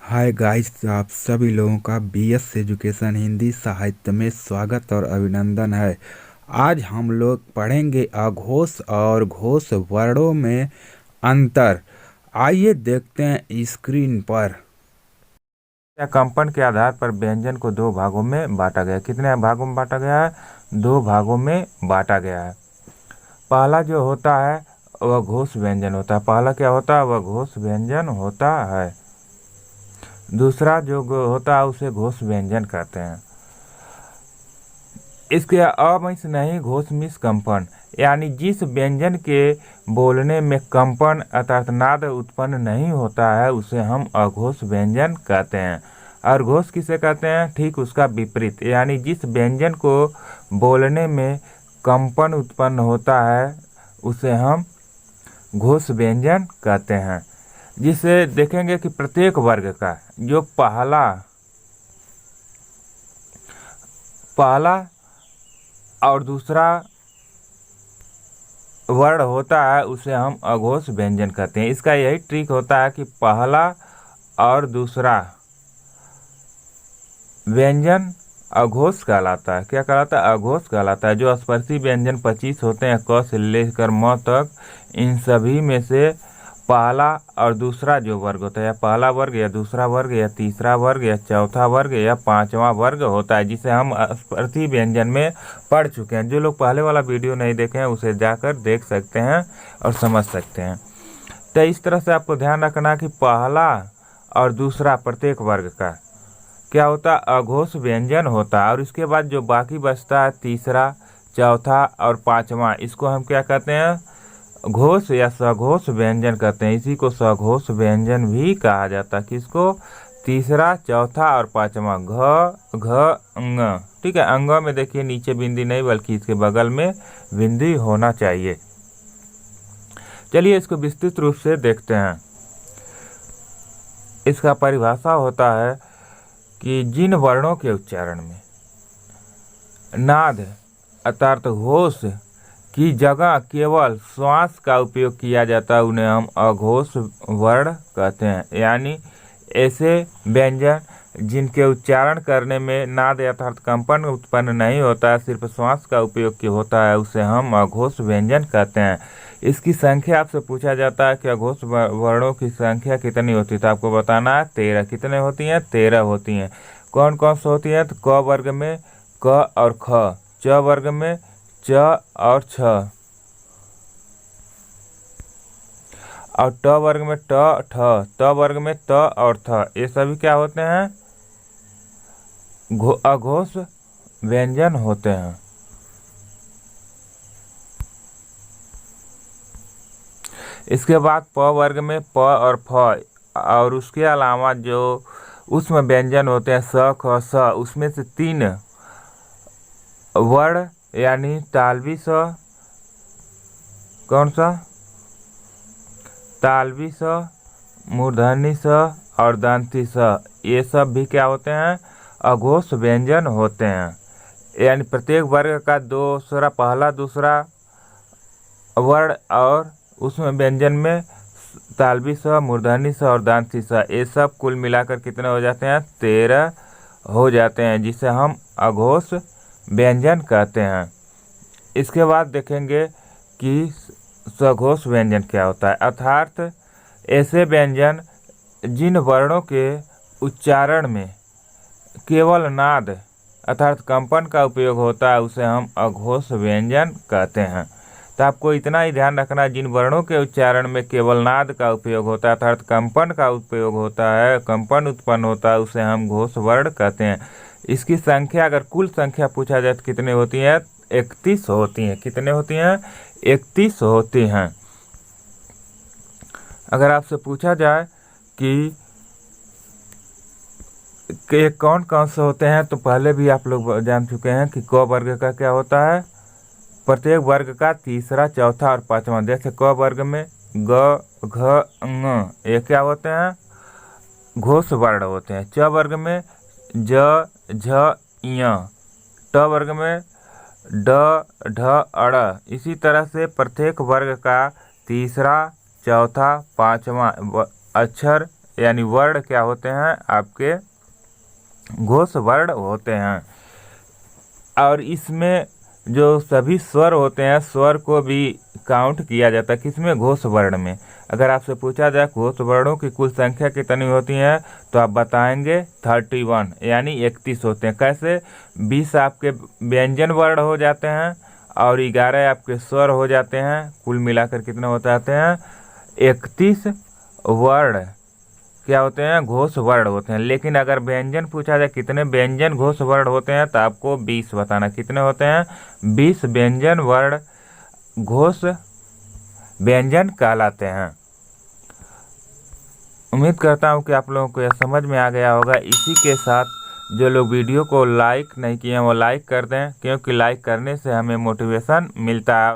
Hi guys, आप सभी लोगों का बीएस एजुकेशन हिंदी साहित्य में स्वागत और अभिनंदन है। आज हम लोग पढ़ेंगे अघोष और घोष वर्णों में अंतर। आइए देखते हैं स्क्रीन पर। या कंपन के आधार पर व्यंजन को दो भागों में बांटा गया है। कितने भागों में बांटा गया है? दो भागों में बांटा गया है। पहला जो होता है वह घोष व्यंजन होता है। पहला क्या होता है? वह घोष व्यंजन होता है। दूसरा जो होता है उसे घोष व्यंजन कहते हैं। इसके अमिश नहीं घोष मिश कंपन, यानी जिस व्यंजन के बोलने में कंपन अर्थात नाद उत्पन्न नहीं होता है उसे हम अघोष व्यंजन कहते हैं। और घोष किसे कहते हैं? ठीक उसका विपरीत, यानी जिस व्यंजन को बोलने में कंपन उत्पन्न होता है उसे हम घोष व्यंजन कहते हैं। जिसे देखेंगे कि प्रत्येक वर्ग का जो पहला और दूसरा वर्ण होता है उसे हम अघोष व्यंजन कहते हैं। इसका यही ट्रिक होता है कि पहला और दूसरा व्यंजन अघोष कहलाता है। क्या कहलाता है? अघोष कहलाता है। जो स्पर्शी व्यंजन 25 होते हैं क से लेकर म तक, इन सभी में से पहला और दूसरा जो वर्ग होता है, या पहला वर्ग या दूसरा वर्ग या तीसरा वर्ग या चौथा वर्ग या पांचवा वर्ग होता है, जिसे हम स्पर्शी व्यंजन में पढ़ चुके हैं। जो लोग पहले वाला वीडियो नहीं देखे हैं उसे जाकर देख सकते हैं और समझ सकते हैं। तो इस तरह से आपको ध्यान रखना कि पहला और दूसरा प्रत्येक वर्ग का क्या होता है? अघोष व्यंजन होता है। और इसके बाद जो बाकी बचता है तीसरा, चौथा और पांचवा, इसको हम क्या कहते हैं? घोष या सघोष व्यंजन कहते हैं। इसी को सघोष व्यंजन भी कहा जाता है। किसको? तीसरा, चौथा और पांचवा, घ घ अंग। ठीक है, अंग में देखिए नीचे बिंदी नहीं बल्कि इसके बगल में बिंदी होना चाहिए। चलिए इसको विस्तृत रूप से देखते हैं। इसका परिभाषा होता है कि जिन वर्णों के उच्चारण में नाद अर्थात घोष की जगह केवल श्वास का उपयोग किया जाता है उन्हें हम अघोष वर्ण कहते हैं। यानी ऐसे व्यंजन जिनके उच्चारण करने में नाद अर्थात कंपन उत्पन्न नहीं होता है, सिर्फ श्वास का उपयोग होता है, उसे हम अघोष व्यंजन कहते हैं। इसकी संख्या आपसे पूछा जाता है कि अघोष वर्णों की संख्या कितनी होती है, तो आपको बताना है 13। कितने होती हैं? 13 होती हैं। कौन कौन सी होती हैं? तो क वर्ग में क और ख, च वर्ग में च और छ, और ट वर्ग में ट ठ, त वर्ग में त और थ, ये सभी क्या होते हैं? अघोष व्यंजन होते हैं। इसके बाद प वर्ग में प और फ, और उसके अलावा जो उसमें व्यंजन होते हैं स ख स, उसमें से 3 वर्ण यानी तालवी स, कौन सा? तालवी स, मूर्धन्य स और दंती स, ये सब भी क्या होते हैं? अघोष व्यंजन होते हैं। यानी प्रत्येक वर्ग का दूसरा, पहला दूसरा वर्ण और उसमें व्यंजन में तालवी स, मूर्धन्य स और दंती स, ये सब कुल मिलाकर कितने हो जाते हैं? 13 हो जाते हैं, जिसे हम अघोष व्यंजन कहते हैं। इसके बाद देखेंगे कि सघोष व्यंजन क्या होता है, अर्थात ऐसे व्यंजन जिन वर्णों के उच्चारण में केवल नाद अर्थात कंपन का उपयोग होता है उसे हम अघोष व्यंजन कहते हैं। तो आपको इतना ही ध्यान रखना, जिन वर्णों के उच्चारण में केवल नाद का उपयोग होता है अर्थात कंपन का उपयोग होता है, कंपन उत्पन्न होता है, उसे हम घोष वर्ण कहते हैं। इसकी संख्या अगर कुल संख्या पूछा जाए तो कितनी होती है? 31 होती हैं। कितने होती हैं? 31 होती हैं। अगर आपसे पूछा जाए कि कौन कौन से होते हैं, तो पहले भी आप लोग जान चुके हैं कि क वर्ग का क्या होता है? प्रत्येक वर्ग का तीसरा, चौथा और पांचवा। जैसे क वर्ग में ग घ ङ, ये क्या होते हैं? घोष वर्ण होते हैं। च वर्ग में ज झ ञ, ट वर्ग में ड ढ अड़। इसी तरह से प्रत्येक वर्ग का तीसरा, चौथा, पांचवा अक्षर यानी वर्ण क्या होते हैं, आपके घोष वर्ण होते हैं। और इसमें जो सभी स्वर होते हैं, स्वर को भी काउंट किया जाता है, किसमें, घोष वर्ण में। अगर आपसे पूछा जाए घोष वर्णों की कुल संख्या कितनी होती है, तो आप बताएंगे 31, यानी 31 होते हैं। कैसे, 20 आपके व्यंजन वर्ण हो जाते हैं और 11 आपके स्वर हो जाते हैं। कुल मिलाकर कितने हो जाते हैं, 31 वर्ण क्या होते हैं, घोष वर्ण होते हैं। लेकिन अगर व्यंजन पूछा जाए कितने व्यंजन घोष वर्ण होते हैं, तो आपको 20 बताना। कितने होते हैं, 20 व्यंजन वर्ण घोष व्यंजन कहलाते हैं। उम्मीद करता हूँ कि आप लोगों को यह समझ में आ गया होगा। इसी के साथ जो लोग वीडियो को लाइक नहीं किए हैं वो लाइक कर दें, क्योंकि लाइक करने से हमें मोटिवेशन मिलता है।